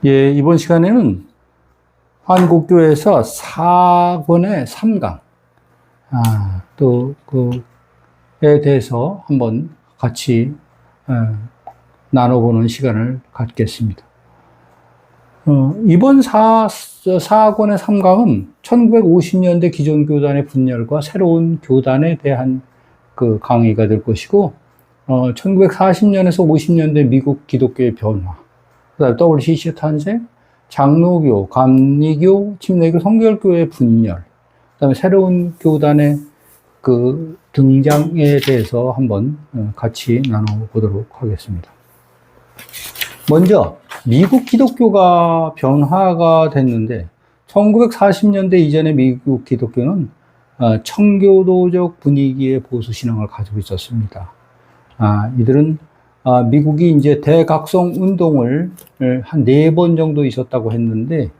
예, 이번 시간에는 한국교회에서 4권의 3강, 그에 대해서 한번 같이 나눠보는 시간을 갖겠습니다. 이번 4권의 3강은 1950년대 기존 교단의 분열과 새로운 교단에 대한 그 강의가 될 것이고, 1940년에서 50년대 미국 기독교의 변화, 그다음에 WCC의 탄생, 장로교, 감리교, 침례교, 성결교의 분열, 그다음에 새로운 교단의 그 등장에 대해서 한번 같이 나눠보도록 하겠습니다. 먼저 미국 기독교가 변화가 됐는데 1940년대 이전의 미국 기독교는 청교도적 분위기의 보수 신앙을 가지고 있었습니다. 이들은 미국이 이제 대각성 운동을 한 4번 정도 있었다고 했는데,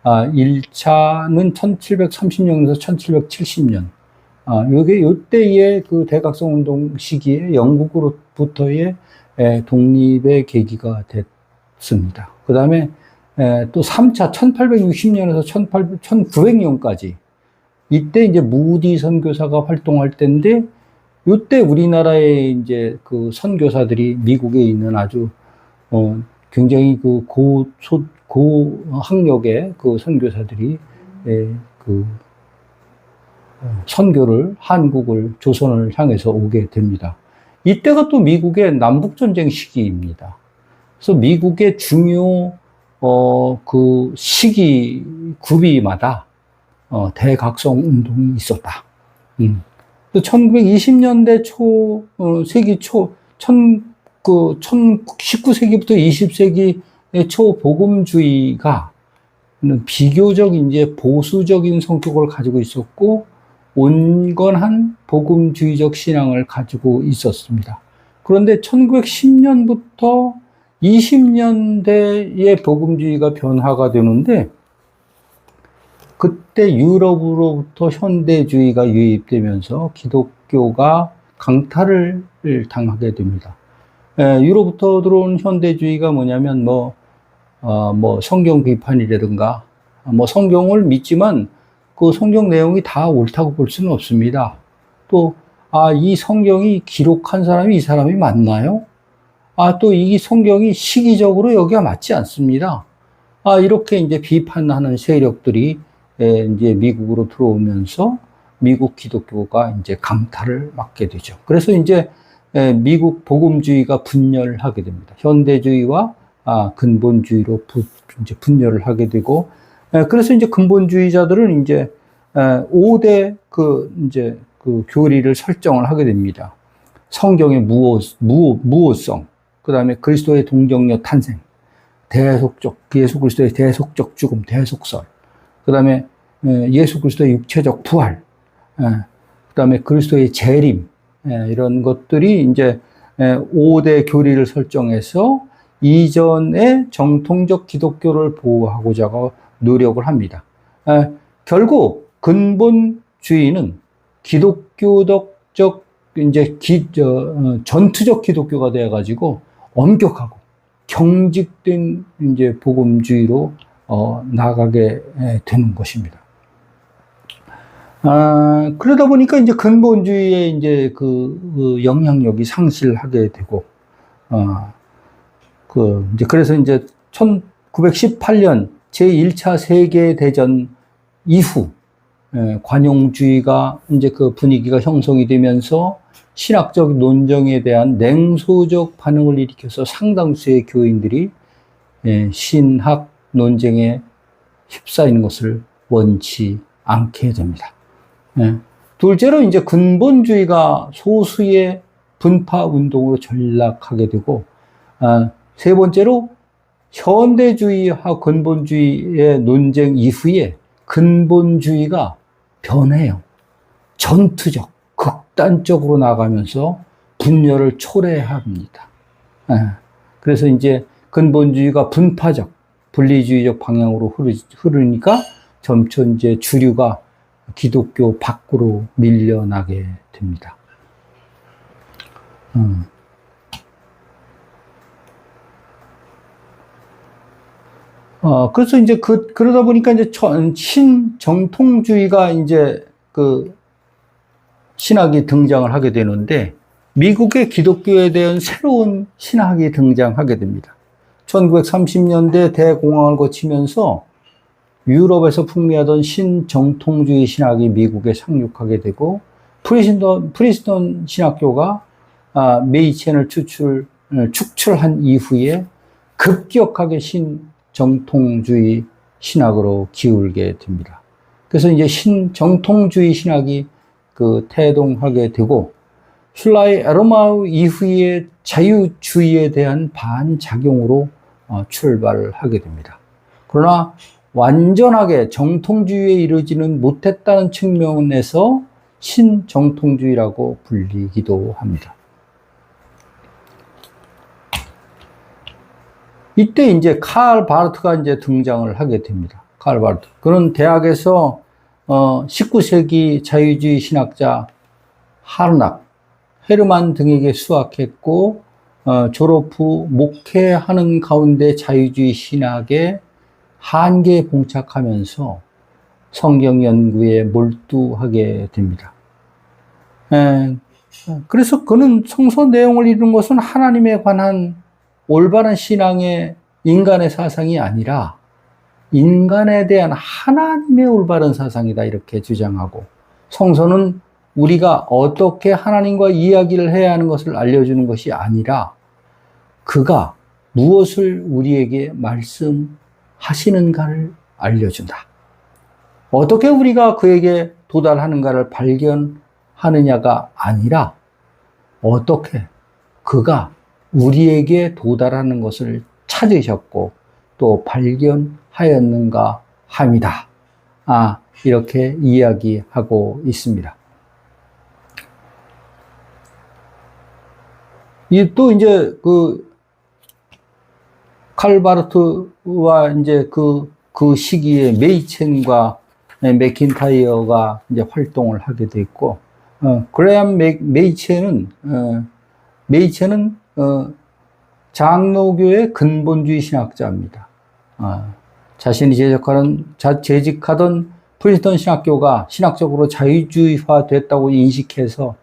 1차는 1730년에서 1770년. 요때의 그 대각성 운동 시기에 영국으로부터의 독립의 계기가 됐습니다. 그 다음에 또 3차 1860년에서 1900년까지 이때 이제 무디 선교사가 활동할 때인데, 요때 우리나라의 이제 그 선교사들이 미국에 있는 아주, 굉장히 그 고학력의 그 선교사들이, 선교를, 한국을, 조선을 향해서 오게 됩니다. 이때가 또 미국의 남북전쟁 시기입니다. 그래서 미국의 중요, 그 시기, 구비마다, 대각성 운동이 있었다. 1920년대 세기 초, 19세기부터 20세기 초 복음주의가 비교적 이제 보수적인 성격을 가지고 있었고, 온건한 복음주의적 신앙을 가지고 있었습니다. 그런데 1910년부터 20년대의 복음주의가 변화가 되는데, 그때 유럽으로부터 현대주의가 유입되면서 기독교가 강탈을 당하게 됩니다. 유럽부터 들어온 현대주의가 뭐냐면, 성경 비판이라든가, 성경을 믿지만 그 성경 내용이 다 옳다고 볼 수는 없습니다. 또, 이 성경이 기록한 사람이 이 사람이 맞나요? 또 이 성경이 시기적으로 여기가 맞지 않습니다. 이렇게 이제 비판하는 세력들이 이제 미국으로 들어오면서 미국 기독교가 이제 강탈을 맞게 되죠. 그래서 이제 미국 복음주의가 분열하게 됩니다. 현대주의와 근본주의로 이제 분열을 하게 되고, 그래서 이제 근본주의자들은 이제 5대 이제 그 교리를 설정을 하게 됩니다. 성경의 무오성, 그 다음에 그리스도의 동정녀 탄생, 예수 그리스도의 대속적 죽음, 대속설, 그 다음에 예수 그리스도의 육체적 부활, 그 다음에 그리스도의 재림, 이런 것들이 이제 5대 교리를 설정해서 이전의 정통적 기독교를 보호하고자 노력을 합니다. 결국 근본주의는 기독교적 이제 전투적 기독교가 되어가지고 엄격하고 경직된 이제 복음주의로 나가게 되는 것입니다. 그러다 보니까 이제 근본주의의 이제 그 영향력이 상실하게 되고, 그래서 이제 1918년 제1차 세계대전 이후, 관용주의가 이제 그 분위기가 형성이 되면서 신학적 논정에 대한 냉소적 반응을 일으켜서 상당수의 교인들이 신학 논쟁에 휩싸이는 것을 원치 않게 됩니다. 둘째로 이제 근본주의가 소수의 분파 운동으로 전락하게 되고, 세 번째로 현대주의와 근본주의의 논쟁 이후에 근본주의가 변해요. 전투적, 극단적으로 나가면서 분열을 초래합니다. 그래서 이제 근본주의가 분파적, 분리주의적 방향으로 흐르니까 점점 이제 주류가 기독교 밖으로 밀려나게 됩니다. 그래서 이제 그러다 보니까 이제 신정통주의가 이제 그 신학이 등장을 하게 되는데, 미국의 기독교에 대한 새로운 신학이 등장하게 됩니다. 1930년대 대공황을 거치면서 유럽에서 풍미하던 신정통주의 신학이 미국에 상륙하게 되고, 프리스턴 신학교가 메이첸을 축출한 이후에 급격하게 신정통주의 신학으로 기울게 됩니다. 그래서 이제 신정통주의 신학이 태동하게 되고, 슐라이 에르마우 이후에 자유주의에 대한 반작용으로 출발을 하게 됩니다. 그러나 완전하게 정통주의에 이르지는 못했다는 측면에서 신정통주의라고 불리기도 합니다. 이때 이제 칼 바르트가 이제 등장을 하게 됩니다. 칼 바르트. 그는 대학에서 19세기 자유주의 신학자 하르낙, 헤르만 등에게 수학했고, 졸업 후 목회하는 가운데 자유주의 신학의 한계에 봉착하면서 성경 연구에 몰두하게 됩니다. 그래서 그는 성서 내용을 읽은 것은 하나님에 관한 올바른 신앙의 인간의 사상이 아니라 인간에 대한 하나님의 올바른 사상이다, 이렇게 주장하고, 성서는 우리가 어떻게 하나님과 이야기를 해야 하는 것을 알려주는 것이 아니라 그가 무엇을 우리에게 말씀하시는가를 알려준다. 어떻게 우리가 그에게 도달하는가를 발견하느냐가 아니라 어떻게 그가 우리에게 도달하는 것을 찾으셨고 또 발견하였는가 함이다. 이렇게 이야기하고 있습니다. 또 이제 칼바르트와 이제 그 시기에 메이첸과 맥킨타이어가 이제 활동을 하게 돼 있고, 그레암 메이첸은 장로교의 근본주의 신학자입니다. 자신이 재직하던 프린스턴 신학교가 신학적으로 자유주의화 됐다고 인식해서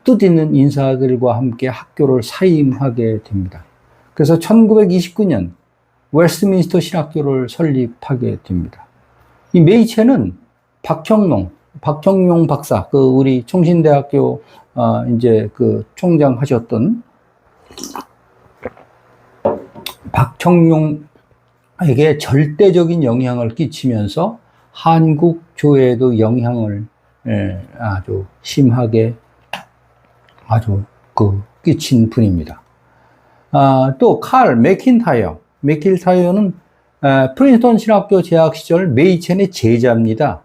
뜻있는 인사들과 함께 학교를 사임하게 됩니다. 그래서 1929년 웨스트민스터 신학교를 설립하게 됩니다. 이 메이첸은 박형용 박사, 우리 총신대학교 이제 총장 하셨던 박형용에게 절대적인 영향을 끼치면서 한국 교회에도 영향을 아주 심하게 끼친 분입니다. 또 칼 맥킨타이어는 프린스턴 신학교 재학 시절 메이첸의 제자입니다.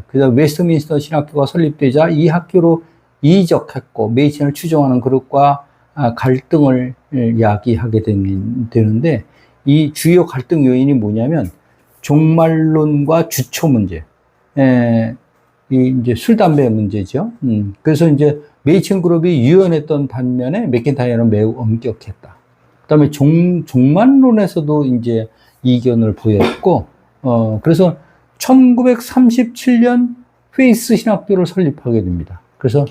그래서 웨스트민스터 신학교가 설립되자 이 학교로 이적했고, 메이첸을 추종하는 그룹과 갈등을 야기하게 되는데, 이 주요 갈등 요인이 뭐냐면 종말론과 주초 문제, 이제 술 담배 문제죠. 그래서 이제 메이첸 그룹이 유연했던 반면에 맥킨타이어는 매우 엄격했다. 그다음에 종말론에서도 이제 이견을 보였고, 그래서 1937년 페이스 신학교를 설립하게 됩니다. 그래서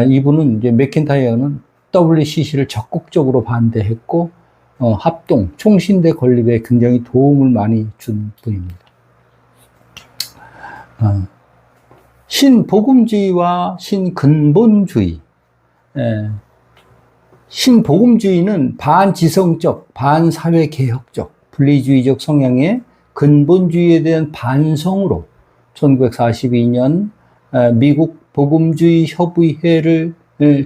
이분은 이제 맥킨타이어는 WCC를 적극적으로 반대했고, 총신대 건립에 굉장히 도움을 많이 준 분입니다. 신복음주의와 신근본주의. 신복음주의는 반지성적, 반사회개혁적, 분리주의적 성향의 근본주의에 대한 반성으로 1942년 미국 복음주의 협의회를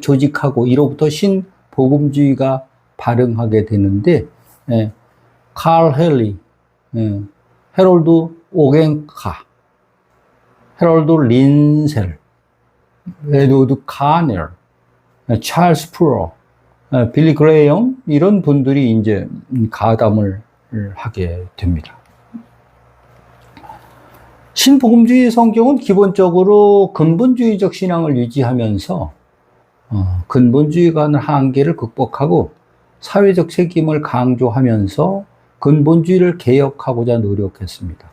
조직하고, 이로부터 신복음주의가 발흥하게 되는데, 칼 헬리, 헤롤드 오겐카, 헤럴드 린셀, 에드워드 카넬, 찰스 프로, 빌리 그레이엄, 이런 분들이 이제 가담을 하게 됩니다. 신복음주의 성경은 기본적으로 근본주의적 신앙을 유지하면서 근본주의가 하는 한계를 극복하고 사회적 책임을 강조하면서 근본주의를 개혁하고자 노력했습니다.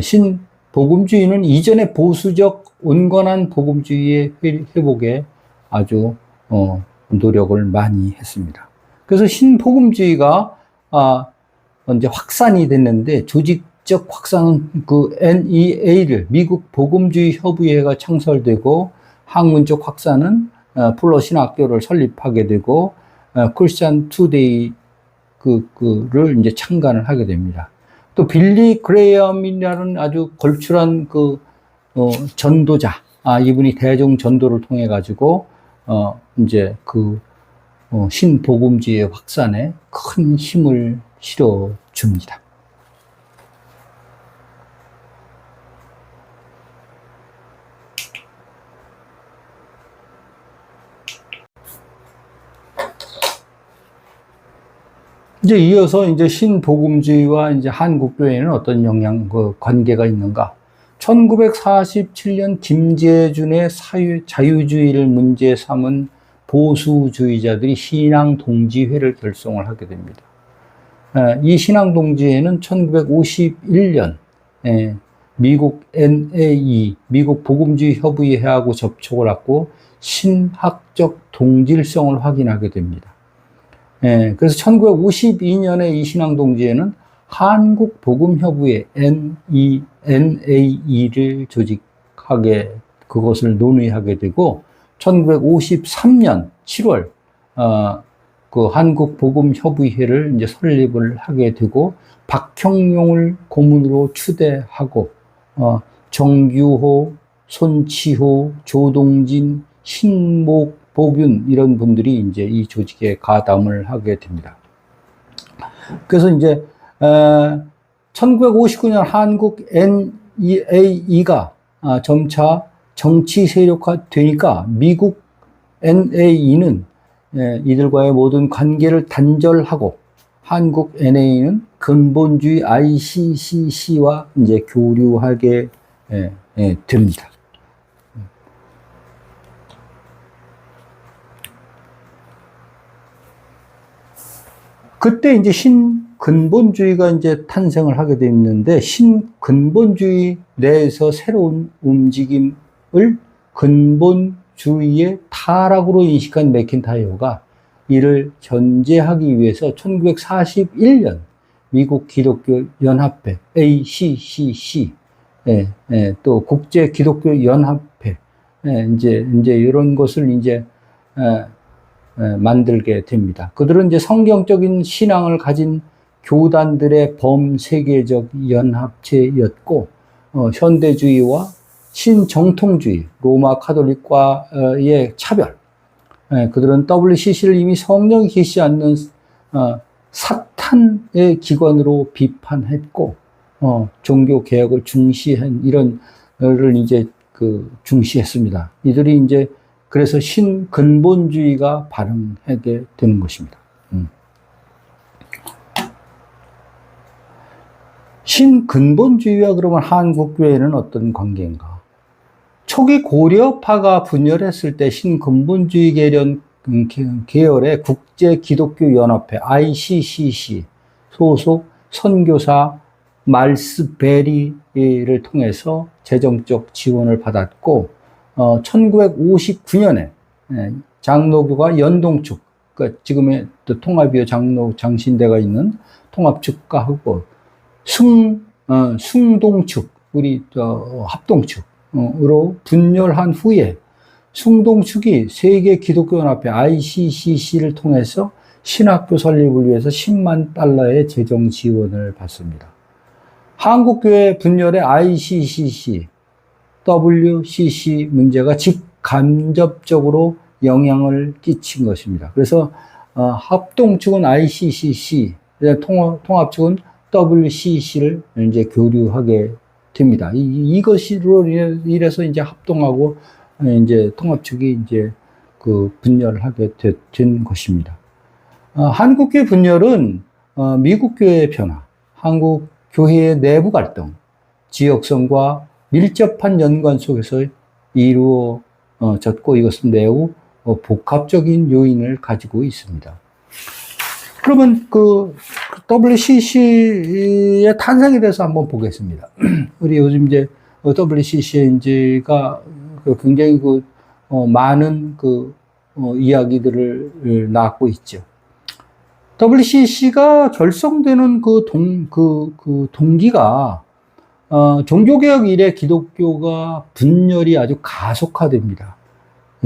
신복음주의는 이전의 보수적 온건한 복음주의의 회복에 아주 노력을 많이 했습니다. 그래서 신복음주의가 이제 확산이 됐는데, 조직적 확산은 그 NEA를, 미국 복음주의 협의회가 창설되고, 학문적 확산은 풀러 신학교를 설립하게 되고, 크리스찬 투데이 를 이제 창간을 하게 됩니다. 또 빌리 그레이엄이라는 아주 걸출한 전도자, 이분이 대중 전도를 통해 가지고 이제 신복음주의의 확산에 큰 힘을 실어 줍니다. 이제 이어서 이제 신복음주의와 이제 한국교회는 어떤 관계가 있는가? 1947년 김재준의 자유주의를 문제 삼은 보수주의자들이 신앙동지회를 결성을 하게 됩니다. 이 신앙동지회는 1951년 미국 NAE, 미국 복음주의 협의회하고 접촉을 하고 신학적 동질성을 확인하게 됩니다. 그래서 1952년에 이 신앙동지회는 한국복음협의회 NAE를 그것을 논의하게 되고, 1953년 7월, 그 한국복음협의회를 이제 설립을 하게 되고, 박형용을 고문으로 추대하고, 정규호, 손치호, 조동진, 신목복윤 이런 분들이 이제 이 조직에 가담을 하게 됩니다. 그래서 이제 1959년 한국 NAE가 점차 정치 세력화되니까 미국 NAE는 이들과의 모든 관계를 단절하고, 한국 NAE는 근본주의 ICCC와 이제 교류하게 됩니다. 그때 이제 신근본주의가 이제 탄생을 하게 됐는데, 신근본주의 내에서 새로운 움직임을 근본주의의 타락으로 인식한 맥킨타이어가 이를 견제하기 위해서 1941년 미국 기독교 연합회 ACCC, 또 국제 기독교 연합회, 이제 이런 것을 이제 만들게 됩니다. 그들은 이제 성경적인 신앙을 가진 교단들의 범세계적 연합체였고, 현대주의와 신정통주의, 로마 카톨릭과의 차별, 그들은 WCC를 이미 성령이 계시지 않는 사탄의 기관으로 비판했고, 종교 개혁을 중시한 이런 를 이제 중시했습니다. 이들이 이제 그래서 신근본주의가 발흥하게 되는 것입니다. 신근본주의와 그러면 한국교회는 어떤 관계인가? 초기 고려파가 분열했을 때 신근본주의 계열의 국제기독교연합회 ICCC 소속 선교사 말스 베리를 통해서 재정적 지원을 받았고, 1959년에 장로교가 연동축, 그러니까 지금의 통합이요 장신대가 있는 통합축과 숭동축, 우리 합동축으로 분열한 후에 숭동축이 세계 기독교연합회 ICCC를 통해서 신학교 설립을 위해서 10만 달러의 재정 지원을 받습니다. 한국교회 분열의 ICCC, WCC 문제가 직간접적으로 영향을 끼친 것입니다. 그래서 합동축은 ICCC, 통합축은 WCC를 이제 교류하게 됩니다. 이것으로 이래서 이제 합동하고 이제 통합축이 이제 분열을 하게 된 것입니다. 한국교회 분열은 미국 교회의 변화, 한국 교회의 내부 갈등, 지역성과 밀접한 연관 속에서 이루어졌고, 이것은 매우 복합적인 요인을 가지고 있습니다. 그러면 WCC의 탄생에 대해서 한번 보겠습니다. 우리 요즘 이제 WCC가 굉장히 많은 이야기들을 낳고 있죠. WCC가 결성되는 동기가 종교개혁 이래 기독교가 분열이 아주 가속화됩니다.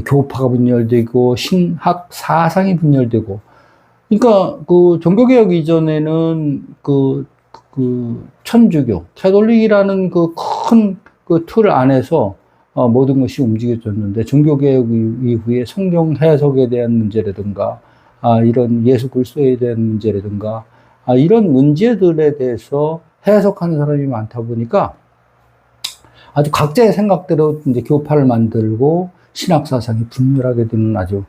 교파가 분열되고 신학 사상이 분열되고, 그러니까 종교개혁 이전에는 천주교 캐톨릭이라는 큰 틀 안에서 모든 것이 움직여졌는데, 종교개혁 이후에 성경 해석에 대한 문제라든가 이런 예수 그리스도에 대한 문제라든가 이런 문제들에 대해서 해석하는 사람이 많다 보니까 아주 각자의 생각대로 이제 교파를 만들고 신학 사상이 분열하게 되는 아주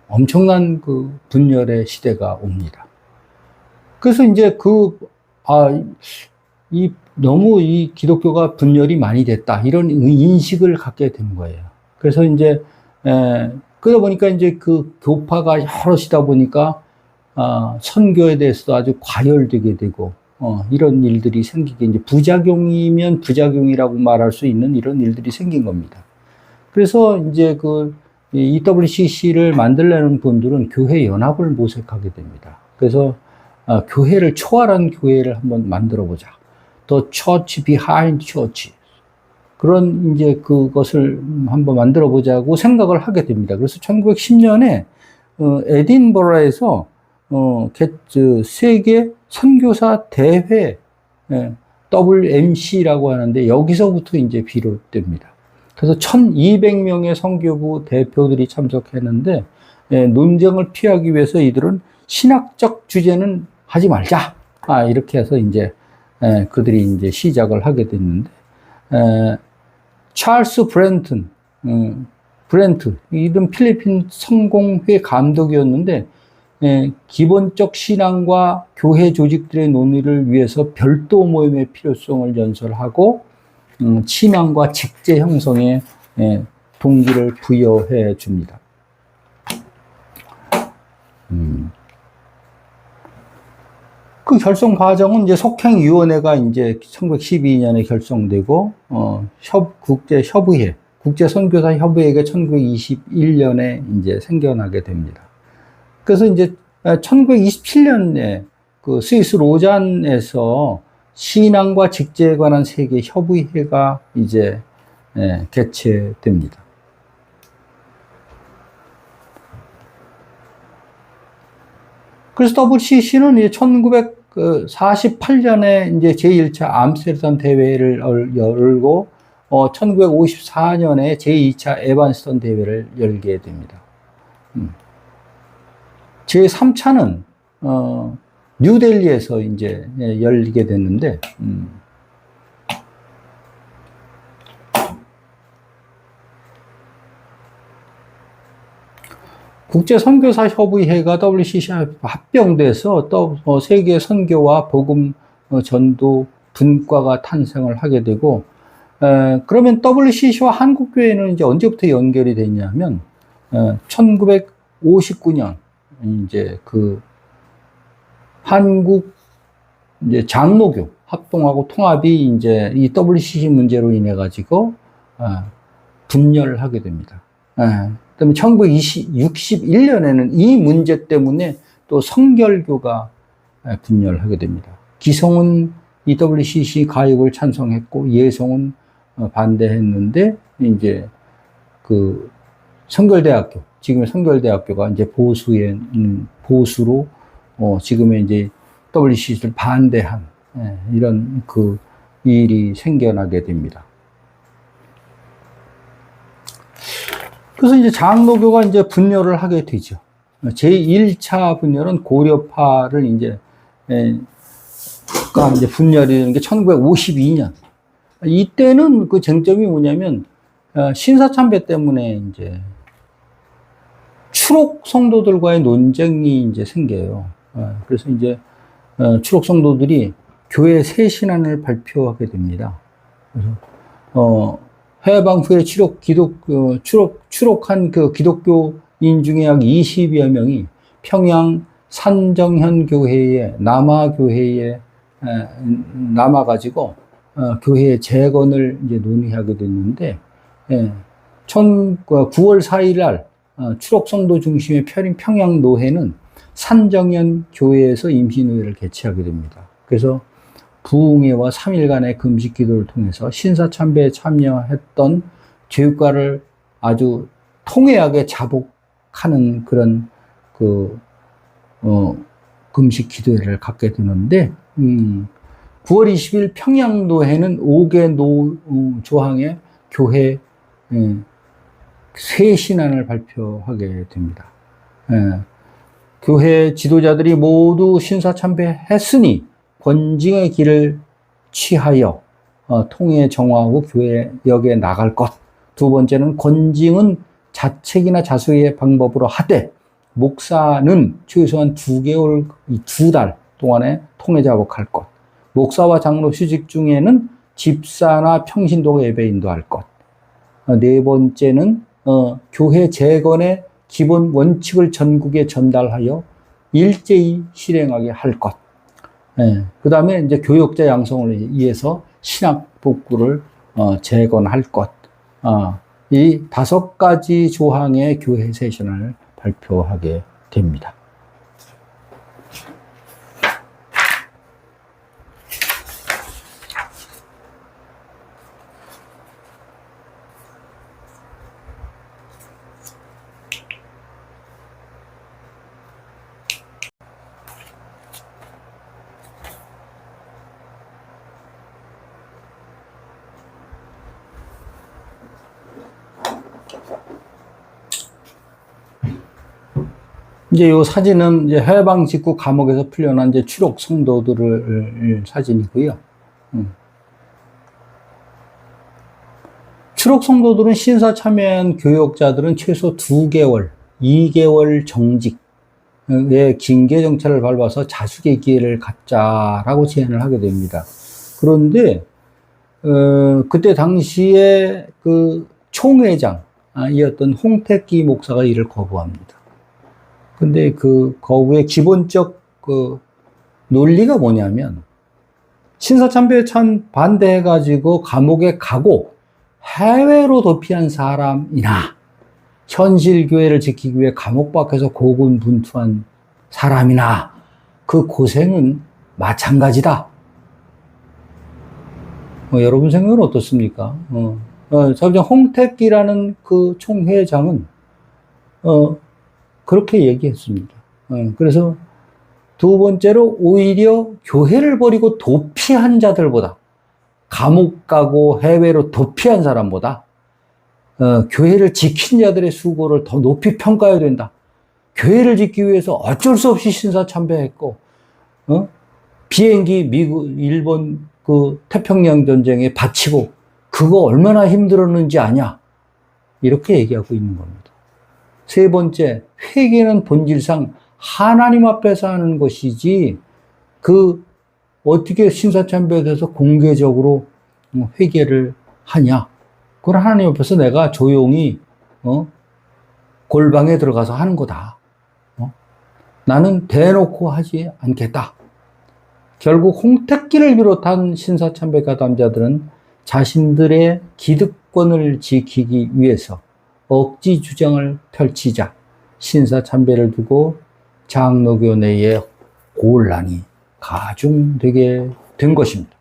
엄청난 분열의 시대가 옵니다. 그래서 이제 너무 이 기독교가 분열이 많이 됐다, 이런 인식을 갖게 되는 거예요. 그래서 이제 그러다 보니까 이제 교파가 여럿이다 보니까 선교에 대해서도 아주 과열되게 되고 이런 일들이 생기게, 이제 부작용이면 부작용이라고 말할 수 있는 이런 일들이 생긴 겁니다. 그래서 이제 EWCC를 만들려는 분들은 교회 연합을 모색하게 됩니다. 그래서 교회를 초월한 교회를 한번 만들어 보자. The Church Behind Church. 그런 이제 그것을 한번 만들어 보자고 생각을 하게 됩니다. 그래서 1910년에 에딘버러에서 세계 선교사 대회, WMC라고 하는데, 여기서부터 이제 비롯됩니다. 그래서 1200명의 선교부 대표들이 참석했는데, 논쟁을 피하기 위해서 이들은 신학적 주제는 하지 말자, 이렇게 해서 이제 그들이 이제 시작을 하게 됐는데, 찰스 브렌트, 이런 필리핀 성공회 감독이었는데, 기본적 신앙과 교회 조직들의 논의를 위해서 별도 모임의 필요성을 연설하고, 신앙과 직제 형성에 동기를 부여해 줍니다. 그 결성 과정은 이제 속행위원회가 이제 1912년에 결성되고, 국제협의회, 국제선교사협의회가 1921년에 이제 생겨나게 됩니다. 그래서 이제 1927년에 스위스 로잔에서 신앙과 직제에 관한 세계 협의회가 이제 개최됩니다. 그래서 WCC는 이제 1948년에 이제 제1차 암스테르담 대회를 열고 1954년에 제2차 에반스턴 대회를 열게 됩니다. 제3차는 뉴델리에서 이제 열리게 됐는데, 국제선교사협의회가 WCC에 합병돼서 세계 선교와 복음 전도 분과가 탄생을 하게 되고, 그러면 WCC와 한국교회는 이제 언제부터 연결이 됐냐면 1959년 이제 한국 이제 장로교 합동하고 통합이 이제 이 WCC 문제로 인해 가지고 분열을 하게 됩니다. 그다음에 1961년에는 이 문제 때문에 또 성결교가 분열하게 됩니다. 기성은 EWCC 가입을 찬성했고 예성은 반대했는데, 이제 성결대학교, 지금의 성결대학교가 이제 보수로 지금의 이제 WCC를 반대한 이런 일이 생겨나게 됩니다. 그래서 이제 장로교가 이제 분열을 하게 되죠. 제1차 분열은 고려파를 이제 분열이 되는 게 1952년. 이때는 그 쟁점이 뭐냐면, 신사참배 때문에 이제 추록 성도들과의 논쟁이 이제 생겨요. 그래서 이제 추록 성도들이 교회 새 신안을 발표하게 됩니다. 그래서 해방 후에 추록한 기독교인 중에 약 20여 명이 평양 산정현 교회에 남아가지고 교회의 재건을 이제 논의하게 됐는데, 9월 4일 날 추록성도 중심의 평양노회는 산정현 교회에서 임시노회를 개최하게 됩니다. 그래서 부흥회와 3일간의 금식 기도를 통해서 신사참배에 참여했던 죄육과를 아주 통회하게 자복하는 그런 금식 기도회를 갖게 되는데, 9월 20일 평양노회는 5개 조항의 교회 새 신안을 발표하게 됩니다. 교회 지도자들이 모두 신사참배했으니 권징의 길을 취하여 통해 정화 후 교회역에 나갈 것. 두 번째는 권징은 자책이나 자수의 방법으로 하되 목사는 최소한 2개월, 2달 동안에 통해 자복할 것. 목사와 장로 휴직 중에는 집사나 평신도가 예배 인도할 것. 네 번째는 교회 재건의 기본 원칙을 전국에 전달하여 일제히 실행하게 할 것. 그 다음에 이제 교역자 양성을 위해서 신학 복구를 재건할 것. 이 5가지 조항의 교회 세션을 발표하게 됩니다. 이제 이 사진은 이제 해방 직후 감옥에서 풀려난 이제 추록 성도들을 사진이고요. 추록 성도들은 신사 참여한 교역자들은 최소 2개월, 2개월 정직의 징계 정체를 밟아서 자숙의 기회를 갖자라고 제안을 하게 됩니다. 그런데 그때 당시에 그 총회장이었던 홍택기 목사가 이를 거부합니다. 근데 그 거부의 기본적 그 논리가 뭐냐면, 신사참배에 반대해가지고 감옥에 가고 해외로 도피한 사람이나 현실 교회를 지키기 위해 감옥 밖에서 고군분투한 사람이나 그 고생은 마찬가지다. 여러분 생각은 어떻습니까? 홍택기라는 그 총회장은 그렇게 얘기했습니다. 그래서 두 번째로 오히려 교회를 버리고 도피한 자들보다, 감옥 가고 해외로 도피한 사람보다 교회를 지킨 자들의 수고를 더 높이 평가해야 된다. 교회를 지키기 위해서 어쩔 수 없이 신사참배했고, 비행기 미국, 일본 그 태평양 전쟁에 바치고 그거 얼마나 힘들었는지 아냐? 이렇게 얘기하고 있는 겁니다. 세 번째, 회개는 본질상 하나님 앞에서 하는 것이지, 어떻게 신사참배에 대해서 공개적으로 회개를 하냐? 그건 하나님 앞에서 내가 조용히, 골방에 들어가서 하는 거다. 나는 대놓고 하지 않겠다. 결국 홍택기를 비롯한 신사참배 가담자들은 자신들의 기득권을 지키기 위해서 억지 주장을 펼치자 신사참배를 두고 장로교 내에 곤란이 가중되게 된 것입니다.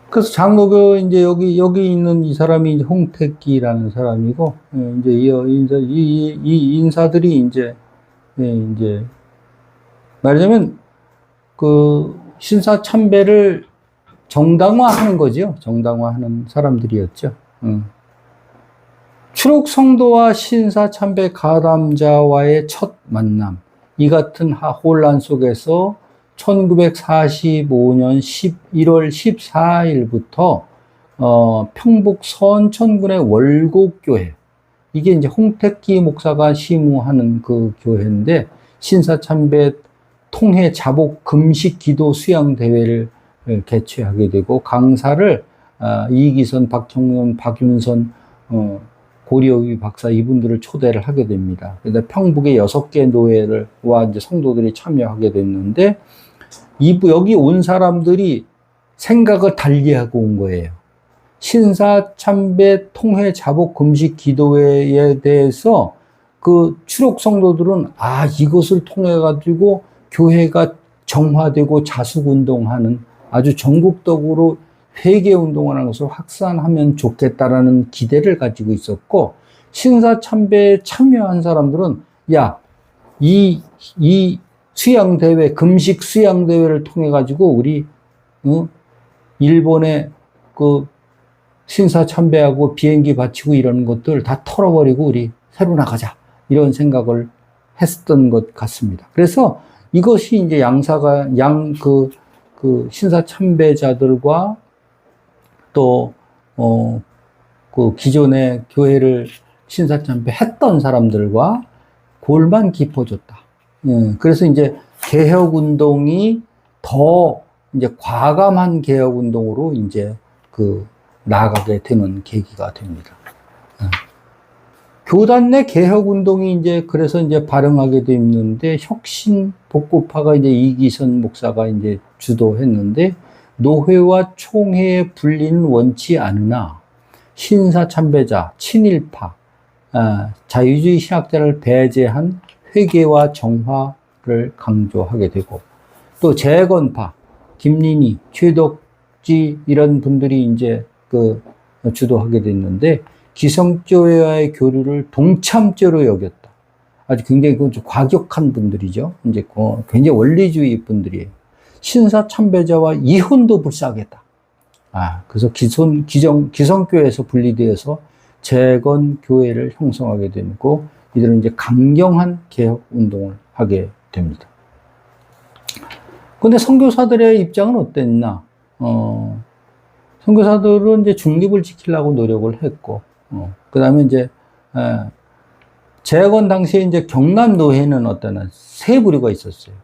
그래서 장로교 이제 여기 있는 이 사람이 이제 홍택기라는 사람이고, 이제 이 인사들이 이제 말하자면 그 신사참배를 정당화하는 거죠. 정당화하는 사람들이었죠. 추록 성도와 신사참배 가담자와의 첫 만남. 이 같은 혼란 속에서 1945년 11월 14일부터 평북 선천군의 월곡교회, 이게 이제 홍택기 목사가 시무하는 그 교회인데, 신사참배 통해 자복 금식 기도 수양 대회를 개최하게 되고, 강사를 이기선, 박청론, 박윤선 고리여위 박사 이분들을 초대를 하게 됩니다. 근데 평북의 6개 노회와 이제 성도들이 참여하게 됐는데, 여기 온 사람들이 생각을 달리하고 온 거예요. 신사참배 통회 자복 금식 기도회에 대해서 그 추록 성도들은 이것을 통해 가지고 교회가 정화되고 자숙 운동하는 아주 전국적으로 회개 운동을 하는 것을 확산하면 좋겠다라는 기대를 가지고 있었고, 신사참배에 참여한 사람들은 이 수양대회, 금식 수양대회를 통해 가지고 우리 일본의 그 신사참배하고 비행기 바치고 이런 것들 다 털어버리고 우리 새로 나가자, 이런 생각을 했던 것 같습니다. 그래서 이것이 이제 그 신사참배자들과 또 그 기존의 교회를 신사참배 했던 사람들과 골만 깊어졌다. 그래서 이제 개혁 운동이 더 이제 과감한 개혁 운동으로 이제 나아가게 되는 계기가 됩니다. 교단 내 개혁 운동이 이제 그래서 이제 발흥하게 돼 있는데, 혁신 복고파가 이제 이기선 목사가 이제 주도했는데, 노회와 총회의 분리는 원치 않으나 신사참배자, 친일파, 자유주의 신학자를 배제한 회개와 정화를 강조하게 되고, 또 재건파, 김린희, 최덕지 이런 분들이 이제 주도하게 됐는데, 기성교회와의 교류를 동참죄로 여겼다. 아주 굉장히 과격한 분들이죠. 이제 굉장히 원리주의 분들이에요. 신사참배자와 이혼도 불사하겠다. 그래서 기성교회에서 분리되어서 재건교회를 형성하게 되고, 이들은 이제 강경한 개혁 운동을 하게 됩니다. 근데 선교사들의 입장은 어땠나? 선교사들은 이제 중립을 지키려고 노력을 했고, 그 다음에 이제, 재건 당시에 이제 경남노회는 세 부류가 있었어요.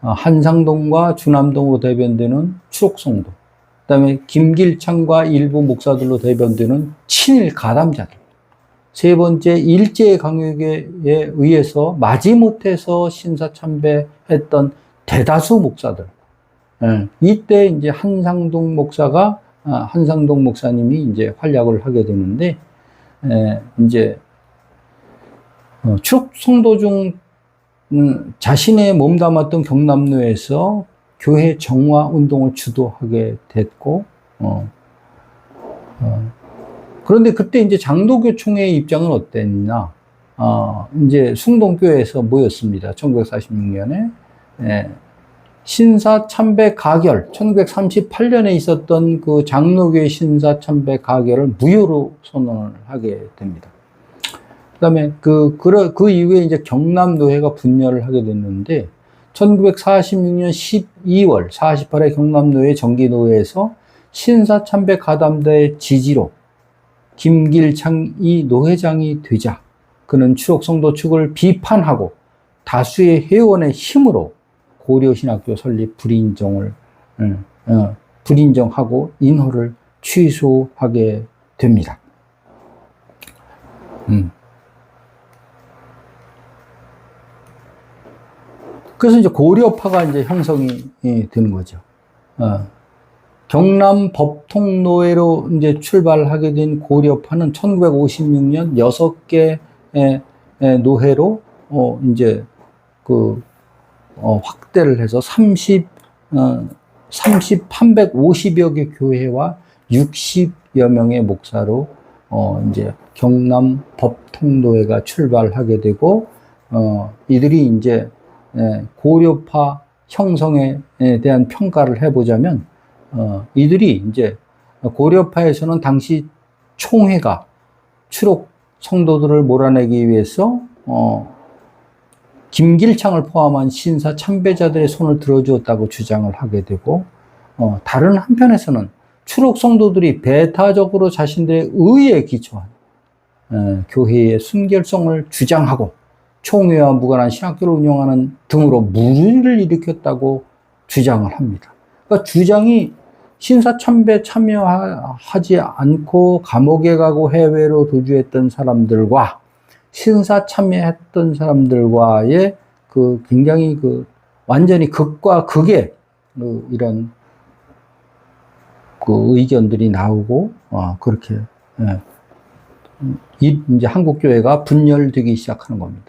한상동과 주남동으로 대변되는 추록성도, 그 다음에 김길창과 일부 목사들로 대변되는 친일 가담자들, 세 번째 일제 강요에 의해서 마지못해서 신사참배했던 대다수 목사들. 이때 이제 한상동 목사님이 이제 활약을 하게 되는데, 이제 추록 성도 중 자신의 몸담았던 경남로에서 교회 정화 운동을 주도하게 됐고, 그런데 그때 이제 장로교총회의 입장은 어땠나? 이제 숭동교회에서 모였습니다. 1946년에. 신사참배 가결, 1938년에 있었던 그 장로교회 신사참배 가결을 무효로 선언을 하게 됩니다. 그 다음에 그 이후에 이제 경남노회가 분열을 하게 됐는데, 1946년 12월 48회 경남노회 정기노회에서 신사참배 가담자의 지지로 김길창이 노회장이 되자, 그는 추록성도 측을 비판하고 다수의 회원의 힘으로 고려신학교 설립 불인정하고 인허를 취소하게 됩니다. 그래서 이제 고려파가 이제 형성이 되는 거죠. 경남 법통노회로 이제 출발하게 된 고려파는 1956년 6개 노회로 이제 확대를 해서 350여 개 교회와 60여 명의 목사로 이제 경남 법통노회가 출발하게 되고, 이들이 이제 고려파 형성에 대한 평가를 해보자면, 이들이 이제 고려파에서는 당시 총회가 추록 성도들을 몰아내기 위해서 김길창을 포함한 신사 참배자들의 손을 들어주었다고 주장을 하게 되고, 다른 한편에서는 추록 성도들이 배타적으로 자신들의 의에 기초한 교회의 순결성을 주장하고 총회와 무관한 신학교를 운영하는 등으로 물의를 일으켰다고 주장을 합니다. 그러니까 주장이 신사참배 참여하지 않고 감옥에 가고 해외로 도주했던 사람들과 신사 참여했던 사람들과의 그 굉장히 그 완전히 극과 극의 이런 그 의견들이 나오고, 그렇게, 예. 이제 한국교회가 분열되기 시작하는 겁니다.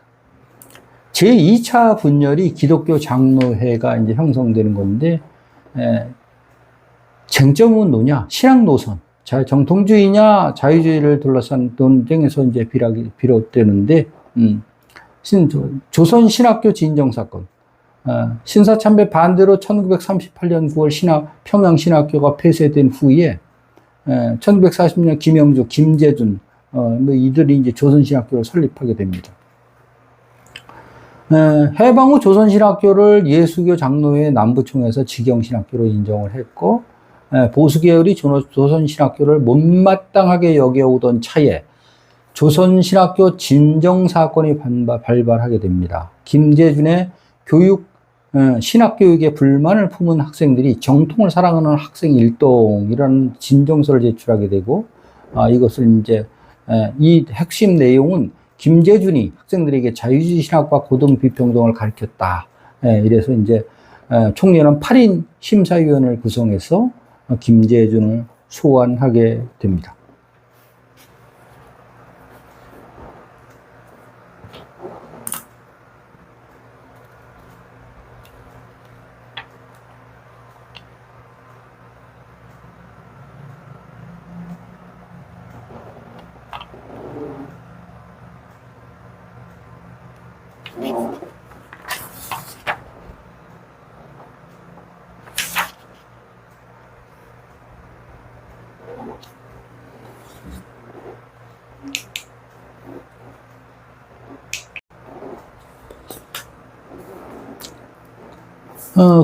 제2차 분열이 기독교 장로회가 이제 형성되는 건데, 쟁점은 뭐냐? 신앙 노선. 정통주의냐, 자유주의를 둘러싼 논쟁에서 이제 비롯되는데, 조선 신학교 진정 사건. 신사참배 반대로 1938년 9월 평양신학교가 폐쇄된 후에, 1940년 김영주, 김재준, 이들이 이제 조선신학교를 설립하게 됩니다. 해방 후 조선신학교를 예수교 장로회 남부총회에서 직영신학교로 인정을 했고, 보수계열이 조선신학교를 못마땅하게 여겨오던 차에 조선신학교 진정사건이 발발하게 됩니다. 김재준의 신학교육에 불만을 품은 학생들이 정통을 사랑하는 학생 일동이라는 진정서를 제출하게 되고, 이것을 이제, 이 핵심 내용은 김재준이 학생들에게 자유주의 신학과 고등비평등을 가르쳤다. 이래서 이제, 총련은 8인 심사위원을 구성해서 김재준을 소환하게 됩니다.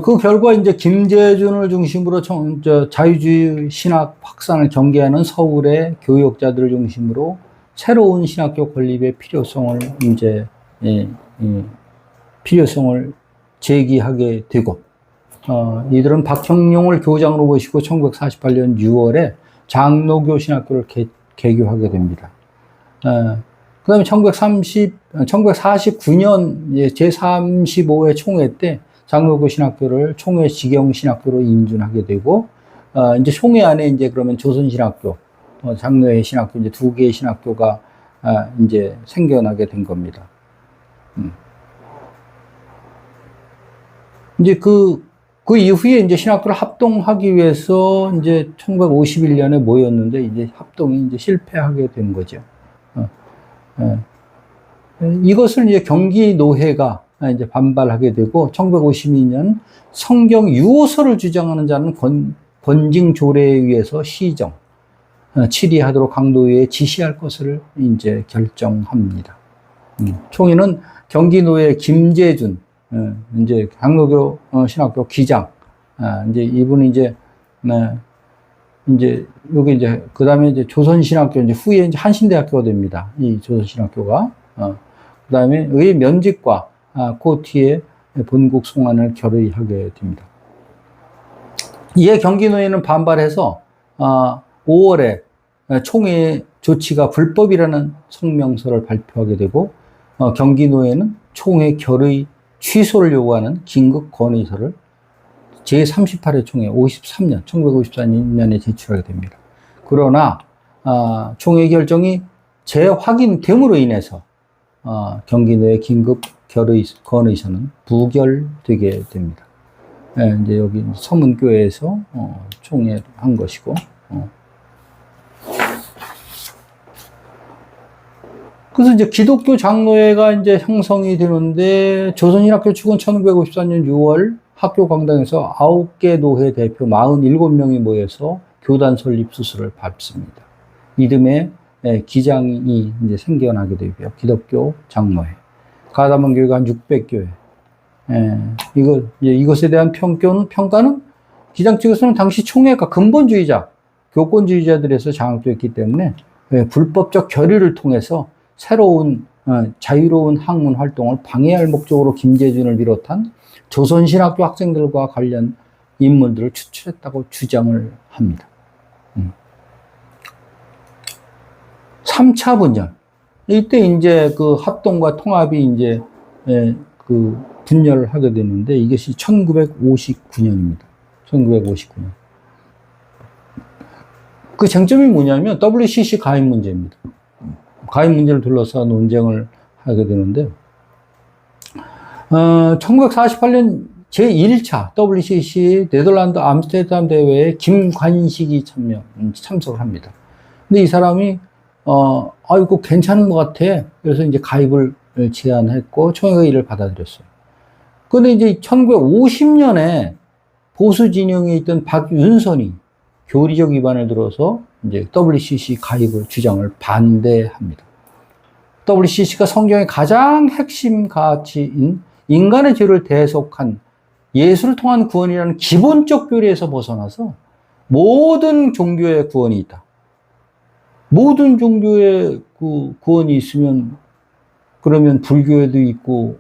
그 결과 이제 김재준을 중심으로 자유주의 신학 확산을 경계하는 서울의 교역자들을 중심으로 새로운 신학교 건립의 필요성을 필요성을 제기하게 되고, 이들은 박형룡을 교장으로 모시고 1948년 6월에 장로교 신학교를 개교하게 됩니다. 그 다음에 1949년 제35회 총회 때 장로교 신학교를 총회 직영신학교로 인준하게 되고, 이제 총회 안에 이제 그러면 조선신학교, 장로회 신학교, 이제 두 개의 신학교가, 이제 생겨나게 된 겁니다. 이제 그 이후에 이제 신학교를 합동하기 위해서 이제 1951년에 모였는데, 이제 합동이 이제 실패하게 된 거죠. 이것을 이제 경기노회가 이제 반발하게 되고, 1952년 성경 유호서를 주장하는 자는 권징조례에 의해서 시정, 치리하도록 강도회에 지시할 것을 이제 결정합니다. 총회는 경기노회 김재준, 이제 장로교 신학교 기장, 이제 이분이 이제 여기 이제 그 다음에 이제 조선신학교, 이제 후에 이제 한신대학교가 됩니다. 이 조선신학교가. 그 다음에 의 면직과 그 뒤에 본국 송환을 결의하게 됩니다. 이에 경기노회는 반발해서 5월에 총회 조치가 불법이라는 성명서를 발표하게 되고, 경기노회는 총회 결의 취소를 요구하는 긴급 건의서를 제38회 총회 1954년에 제출하게 됩니다. 그러나 총회 결정이 재확인됨으로 인해서 경기도의 긴급 건의서는 부결되게 됩니다. 이제 여기 서문교회에서 총회한 것이고, 그래서 이제 기독교 장로회가 이제 형성이 되는데, 조선신학교 측은 1954년 6월 학교 강당에서 9개 노회 대표 47명이 모여서 교단 설립 수술을 밟습니다. 이듬해 기장이 이제 생겨나게 되고요. 기독교 장로회. 가담한 교회가 한 600교회. 이것에 대한 평가는 기장 측에서는 당시 총회가 근본주의자, 교권주의자들에서 장악되었기 때문에 불법적 결의를 통해서 새로운 자유로운 학문 활동을 방해할 목적으로 김재준을 비롯한 조선신학교 학생들과 관련 인물들을 추출했다고 주장을 합니다. 3차 분열. 이때 이제 그 합동과 통합이 이제 그 분열을 하게 되는데 이것이 1959년입니다. 1959년. 그 쟁점이 뭐냐면 WCC 가입 문제입니다. 가입 문제를 둘러싸 논쟁을 하게 되는데 1948년 제1차 WCC 네덜란드 암스테르담 대회에 김관식이 참석을 합니다. 근데 이 사람이 이거 괜찮은 것 같아. 그래서 이제 가입을 제안했고 총회가 이를 받아들였어요. 근데 이제 1950년에 보수 진영에 있던 박윤선이 교리적 위반을 들어서 이제 WCC 가입을 주장을 반대합니다. WCC가 성경의 가장 핵심 가치인 인간의 죄를 대속한 예수를 통한 구원이라는 기본적 교리에서 벗어나서 모든 종교의 구원이 있다. 모든 종교의 그 구원이 있으면 그러면 불교에도 있고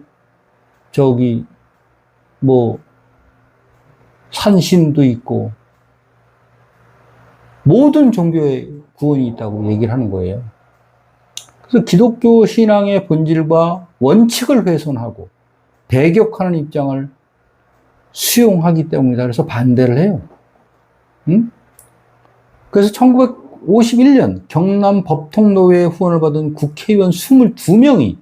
저기 뭐 산신도 있고 모든 종교의 구원이 있다고 얘기를 하는 거예요. 그래서 기독교 신앙의 본질과 원칙을 훼손하고 배격하는 입장을 수용하기 때문이다. 그래서 반대를 해요. 그래서 1951년 경남 법통노회의 후원을 받은 국회의원 22명이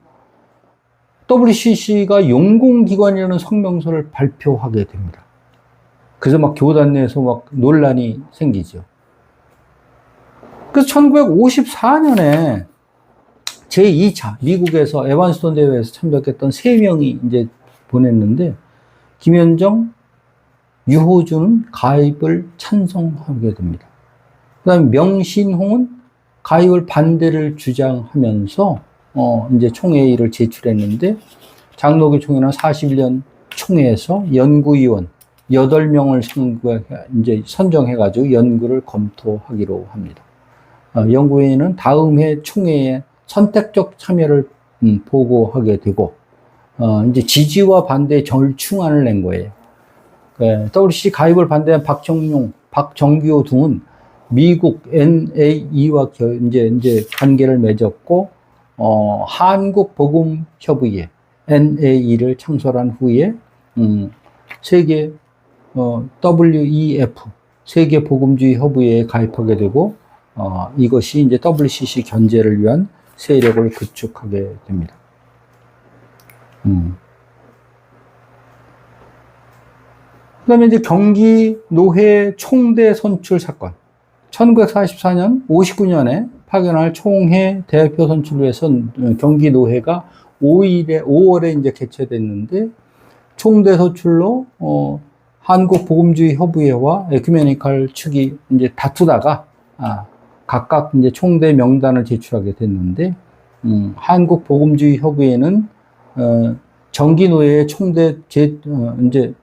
WCC가 용공기관이라는 성명서를 발표하게 됩니다. 그래서 막 교단 내에서 막 논란이 생기죠. 그래서 1954년에 제2차 미국에서 에반스톤 대회에서 참석했던 3명이 이제 보냈는데 김현정, 유호준은 가입을 찬성하게 됩니다. 그 다음에 명신홍은 가입을 반대를 주장하면서 이제 총회의를 제출했는데 장로교 총회는 41년 총회에서 연구위원 8명을 이제 선정해가지고 연구를 검토하기로 합니다. 연구회의는 다음 해 총회에 선택적 참여를 보고하게 되고 이제 지지와 반대의 절충안을 낸 거예요. WCC 가입을 반대한 박정용, 박정규호 등은 미국 NAE와 이제 관계를 맺었고 한국복음협의회 NAE를 창설한 후에 세계 WEF 세계복음주의 협의회에 가입하게 되고 이것이 이제 WCC 견제를 위한 세력을 구축하게 됩니다. 그다음에 이제 경기 노회 총대 선출 사건. 1944년, 59년에 파견할 총회 대표 선출을 위해서 경기 노회가 5월에 이제 개최됐는데 총대 선출로 한국 복음주의 협의회와 에큐메니컬 측이 이제 다투다가 각각 이제 총대 명단을 제출하게 됐는데 한국 복음주의 협의회는 정기노회의 총대 이제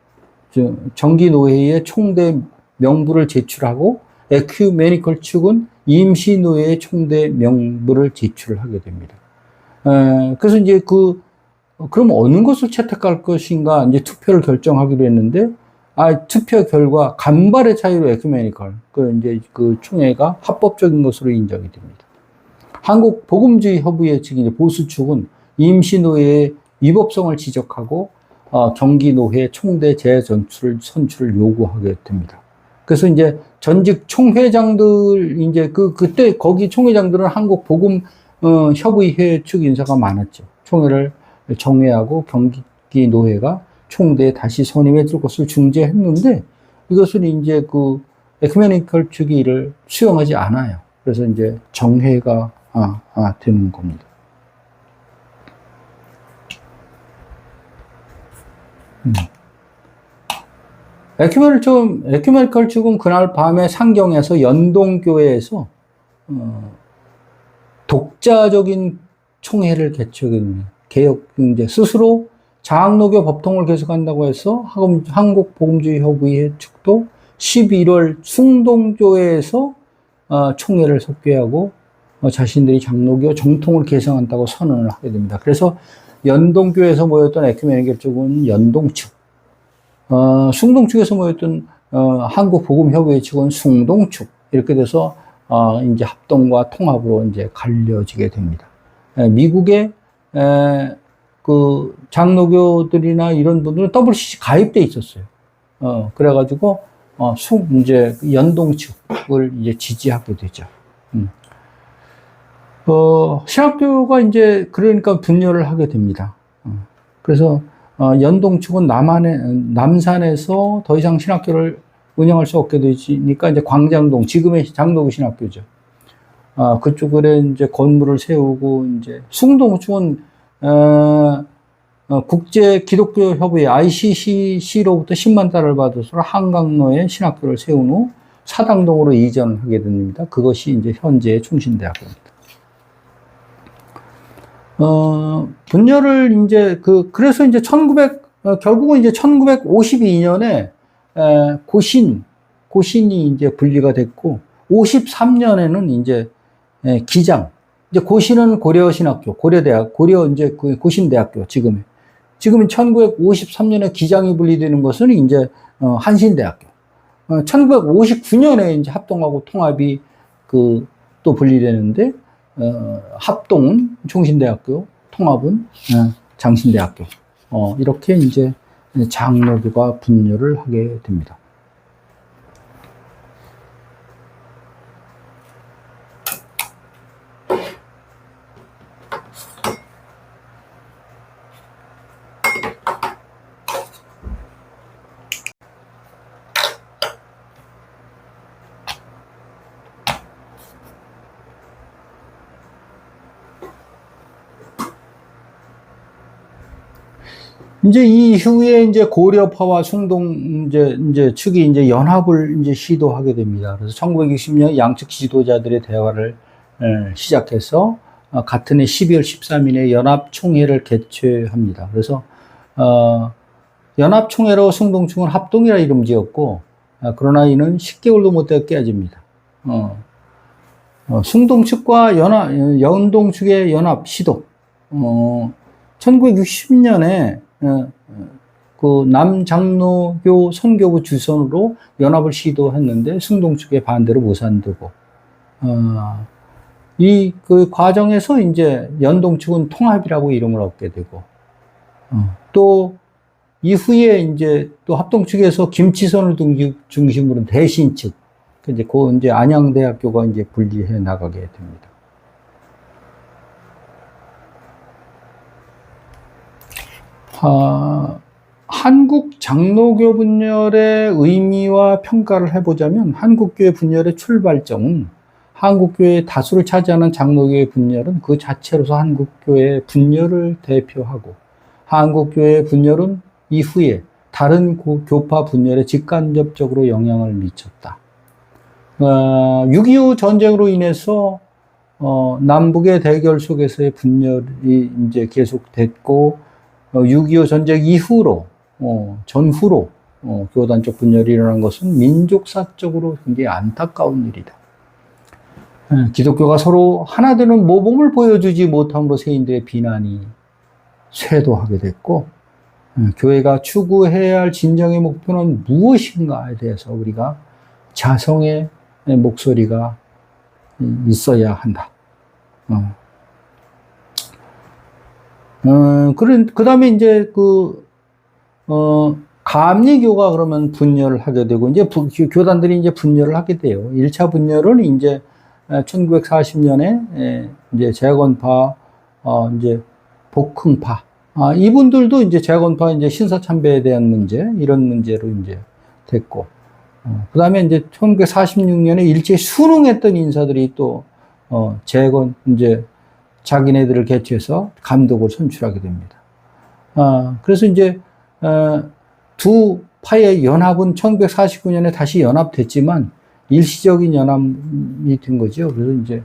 정기노회의 총대 명부를 제출하고 에큐메니컬 측은 임시노회의 총대 명부를 제출을 하게 됩니다. 그래서 이제 그럼 어느 것을 채택할 것인가 이제 투표를 결정하기로 했는데 투표 결과 간발의 차이로 에큐메니컬 이제 그 총회가 합법적인 것으로 인정이 됩니다. 한국 복음주의 협의회 측 이제 보수 측은 임시노회의 위법성을 지적하고 경기노회 총대 선출을 요구하게 됩니다. 그래서 이제 전직 총회장들 이제 그때 거기 총회장들은 한국 복음 협의회 측 인사가 많았죠. 총회를 정회하고 경기노회가 총대에 다시 선임해 줄 것을 중재했는데 이것을 이제 그 에큐메니컬 측이 이를 수용하지 않아요. 그래서 이제 정회가 되는 겁니다. 에큐메니컬 측은 그날 밤에 상경에서 연동교회에서 독자적인 총회를 개최하게 됩니다. 개혁경제 스스로 장로교 법통을 개혁한다고 해서 한국복음주의협의회 측도 11월 숭동교회에서 총회를 석계하고 자신들이 장로교 정통을 개성한다고 선언을 하게 됩니다. 그래서 연동교회에서 모였던 에큐메니컬 쪽은 연동 측, 숭동 측에서 모였던 한국복음협의회 측은 숭동측 이렇게 돼서 이제 합동과 통합으로 이제 갈려지게 됩니다. 미국의 그 장로교들이나 이런 분들은 WCC 가입돼 있었어요. 그래가지고 이제 연동측을 이제 지지하게 되죠. 신학교가 이제 그러니까 분열을 하게 됩니다. 그래서 연동측은 남산에서 더 이상 신학교를 운영할 수 없게 되니까 이제 광장동, 지금의 장로교 신학교죠. 그쪽에 이제 건물을 세우고, 이제 숭동측은 국제 기독교 협의회 ICC로부터 10만 달러를 받아서 한강로에 신학교를 세운 후 사당동으로 이전하게 됩니다. 그것이 이제 현재의 충신대학교입니다. 분열을 이제 그래서 이제 결국은 이제 1952년에 고신이 이제 분리가 됐고, 53년에는 이제 기장, 이제 고신은 고려신학교, 이제 고신대학교, 지금은 1953년에 기장이 분리되는 것은 이제 한신대학교. 1959년에 이제 합동하고 통합이 또 분리되는데, 합동은 총신대학교, 통합은 장신대학교. 이렇게 이제 장로교가 분열을 하게 됩니다. 이제 이후에 이제 고려파와 숭동 이제 측이 이제 연합을 이제 시도하게 됩니다. 그래서 1960년 양측 지도자들의 대화를 시작해서 같은 해 12월 13일에 연합총회를 개최합니다. 그래서 연합총회로 숭동 측은 합동이라 이름 지었고, 그러나 이는 10개월도 못 되어 깨집니다. 숭동 측과 연동 측의 연합 시도. 1960년에 그 남장로교 선교부 주선으로 연합을 시도했는데 숭동 측의 반대로 무산되고, 그 과정에서 이제 연동 측은 통합이라고 이름을 얻게 되고, 또 이후에 이제 또 합동 측에서 김치선을 중심으로 대신 측, 이제 안양대학교가 이제 분리해 나가게 됩니다. 한국 장로교 분열의 의미와 평가를 해보자면, 한국교회 분열의 출발점은 한국교회의 다수를 차지하는 장로교의 분열은 그 자체로서 한국교회의 분열을 대표하고, 한국교회의 분열은 이후에 다른 교파 분열에 직간접적으로 영향을 미쳤다. 6.25 전쟁으로 인해서 남북의 대결 속에서의 분열이 이제 계속됐고, 6.25 전쟁 이후로, 전후로, 교단적 분열이 일어난 것은 민족사적으로 굉장히 안타까운 일이다. 기독교가 서로 하나 되는 모범을 보여주지 못함으로 세인들의 비난이 쇄도하게 됐고, 교회가 추구해야 할 진정의 목표는 무엇인가에 대해서 우리가 자성의 목소리가 있어야 한다. 그 다음에 이제 감리교가 그러면 분열을 하게 되고, 이제 교단들이 이제 분열을 하게 돼요. 1차 분열은 이제 1940년에 이제 재건파, 이제 복흥파, 이분들도 이제 재건파 이제 신사참배에 대한 문제, 이런 문제로 이제 됐고, 그 다음에 이제 1946년에 일제히 순응했던 인사들이 또, 이제 자기네들을 개최해서 감독을 선출하게 됩니다. 그래서 이제, 두 파의 연합은 1949년에 다시 연합됐지만, 일시적인 연합이 된 거죠. 그래서 이제,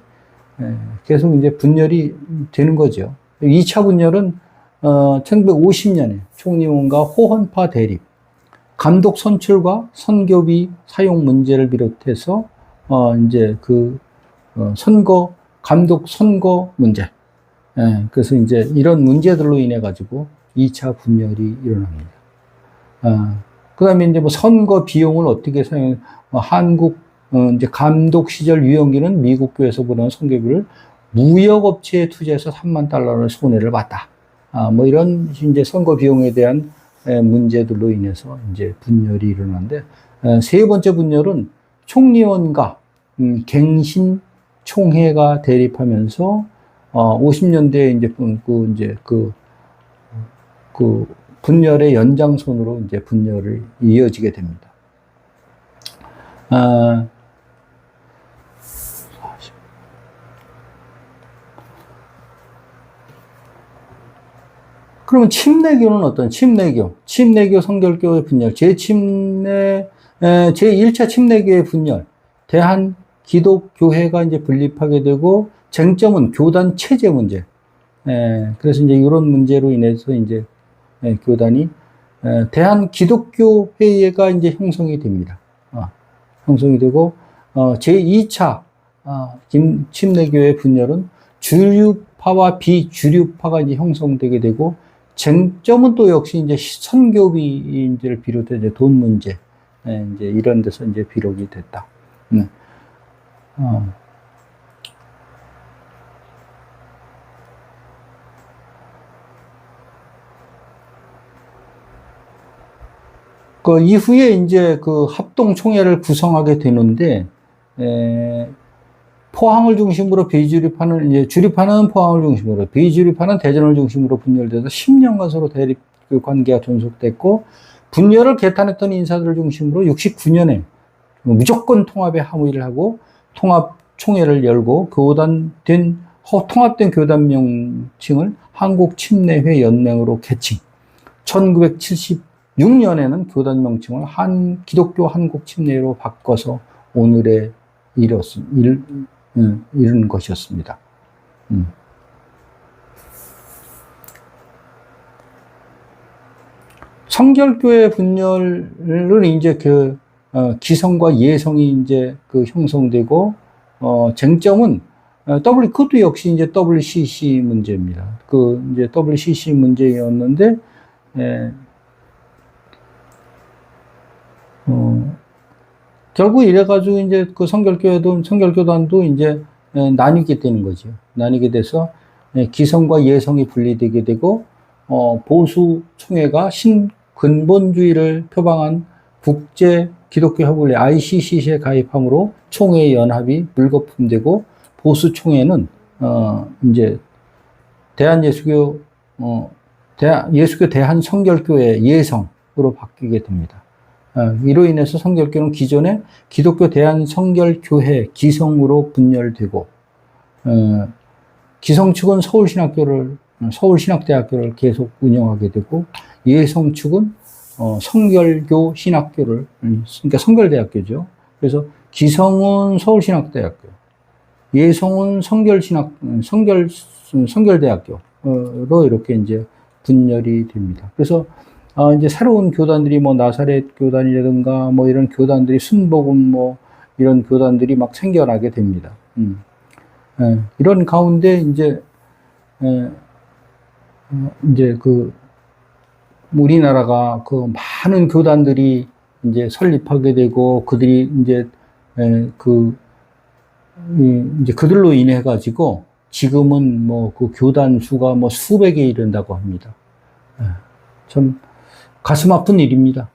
계속 이제 분열이 되는 거죠. 2차 분열은, 1950년에 총리원과 호헌파 대립, 감독 선출과 선교비 사용 문제를 비롯해서, 이제 감독 선거 문제. 그래서 이제 이런 문제들로 인해 가지고 2차 분열이 일어납니다. 그다음에 이제 뭐 선거 비용을 어떻게 사용, 한국 이제 감독 시절 유영기는 미국 교회에서 보낸 선교비를 무역업체에 투자해서 3만 달러를 손해를 봤다. 뭐 이런 이제 선거 비용에 대한 문제들로 인해서 이제 분열이 일어나는데, 세 번째 분열은 총리원과 갱신 총회가 대립하면서 50년대에 이제 그 분열의 연장선으로 이제 분열이 이어지게 됩니다. 그러면 침례교는 어떤 침례교? 침례교 성결교의 분열, 제1차 침례교의 분열, 대한 기독교회가 이제 분립하게 되고, 쟁점은 교단 체제 문제. 그래서 이제 이런 문제로 인해서 이제 교단이 대한 기독교회가 이제 형성이 됩니다. 형성이 되고, 제2차 침례교의 분열은 주류파와 비주류파가 이제 형성되게 되고, 쟁점은 또 역시 이제 선교비를 비롯해 이제 돈 문제, 이제 이런 데서 이제 비록이 됐다. 그 이후에 이제 그 합동총회를 구성하게 되는데, 포항을 중심으로 비주류파는, 이제 주류파는 포항을 중심으로, 비주류파는 대전을 중심으로 분열돼서 10년간 서로 대립 관계가 존속됐고, 분열을 개탄했던 인사들을 중심으로 69년에 무조건 통합에 합의를 하고, 통합총회를 열고, 통합된 교단 명칭을 한국침례회 연맹으로 개칭. 1976년에는 교단 명칭을 기독교 한국침례회로 바꿔서 오늘에 이른 것이었습니다. 성결교회 분열을 이제 기성과 예성이 이제 형성되고, 쟁점은 그것도 역시 이제 WCC 문제입니다. 이제 WCC 문제였는데, 결국 이래가지고 이제 그 성결교단도 이제 나뉘게 되는 거죠. 나뉘게 돼서 기성과 예성이 분리되게 되고, 보수 총회가 신근본주의를 표방한 국제 기독교 협의회 ICC에 가입함으로 총회 연합이 물거품되고, 보수 총회는 이제 예수교 대한성결교회 예성으로 바뀌게 됩니다. 이로 인해서 성결교는 기존의 기독교 대한성결교회 기성으로 분열되고, 기성 측은 서울신학대학교를 계속 운영하게 되고, 예성 측은 성결교 신학교를, 그러니까 성결대학교죠. 그래서 기성은 서울신학대학교, 예성은 성결대학교로 이렇게 이제 분열이 됩니다. 그래서 이제 새로운 교단들이 뭐 나사렛 교단이라든가 뭐 이런 교단들이, 순복음 뭐 이런 교단들이 막 생겨나게 됩니다. 이런 가운데 이제 우리나라가 많은 교단들이 이제 설립하게 되고, 그들이 이제 이제 그들로 인해 가지고 지금은 뭐 교단 수가 뭐 수백에 이른다고 합니다. 참 가슴 아픈 일입니다.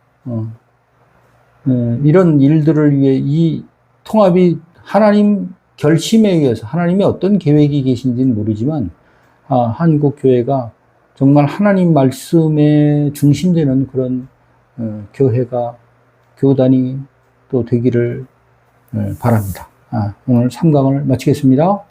이런 일들을 위해 이 통합이 하나님 결심에 의해서, 하나님의 어떤 계획이 계신지는 모르지만, 한국 교회가 정말 하나님 말씀에 중심되는 그런 교단이 또 되기를 바랍니다. 오늘 3강을 마치겠습니다.